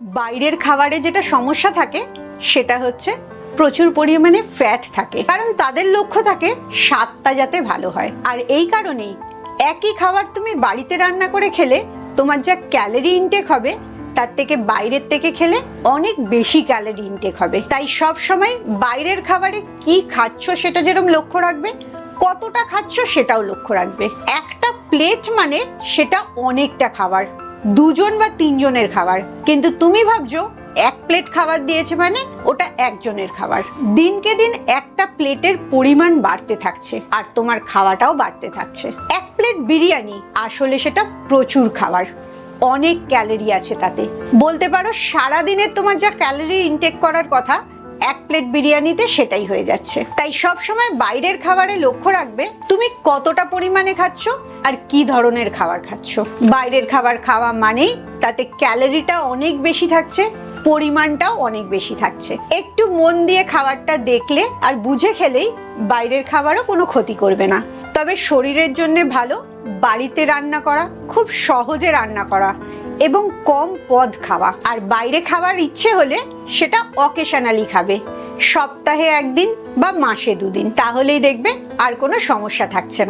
বাইরের খাবারে যেটা সমস্যা থাকে সেটা হচ্ছে প্রচুর পরিমাণে ফ্যাট থাকে, কারণ তাদের লক্ষ্য থাকে স্বাদটা যাতে ভালো হয়। আর এই কারণেই একই খাবার তুমি বাড়িতে রান্না করে খেলে তোমার যা ক্যালোরি ইনটেক হবে তার থেকে বাইরের থেকে খেলে অনেক বেশি ক্যালোরি ইনটেক হবে। তাই সব সময় বাইরের খাবারে কি খাচ্ছ সেটা যেরকম লক্ষ্য রাখবে, কতটা খাচ্ছ সেটাও লক্ষ্য রাখবে। একটা প্লেট মানে সেটা অনেকটা খাবার, দুজন বা তিনজনের খাবার, কিন্তু তুমি ভাবছো এক প্লেট খাবার দিয়েছে মানে ওটা একজনের খাবার। দিনকে দিন একটা প্লেটের পরিমাণ বাড়তে থাকছে আর তোমার খাওয়াটাও বাড়তে থাকছে। এক প্লেট বিরিয়ানি আসলে সেটা প্রচুর খাবার, অনেক ক্যালোরি আছে তাতে। বলতে পারো সারাদিনের তোমার যা ক্যালোরি ইনটেক করার কথা এক প্লেট বিরিয়ানিতে সেটাই হয়ে যাচ্ছে। তাই সব সময় বাইরের খাবারে লক্ষ্য রাখবে তুমি কতটা পরিমাণে খাচ্ছ আর কি ধরনের খাবার খাচ্ছ। বাইরের খাবার খাওয়া মানেই তাতে ক্যালোরিটা অনেক বেশি থাকছে, পরিমাণটাও অনেক বেশি থাকছে। একটু মন দিয়ে খাবারটা দেখলে আর বুঝে খেলেই বাইরের খাবারও কোনো ক্ষতি করবে না। তবে শরীরের জন্য ভালো বাড়িতে রান্না করা, খুব সহজে রান্না করা এবং কম পদ খাওয়া। আর বাইরে খাবার ইচ্ছে হলে সেটা অকেশনালি খাবে, সপ্তাহে একদিন বা মাসে দুদিন, তাহলেই দেখবে আর কোনো সমস্যা থাকছে না।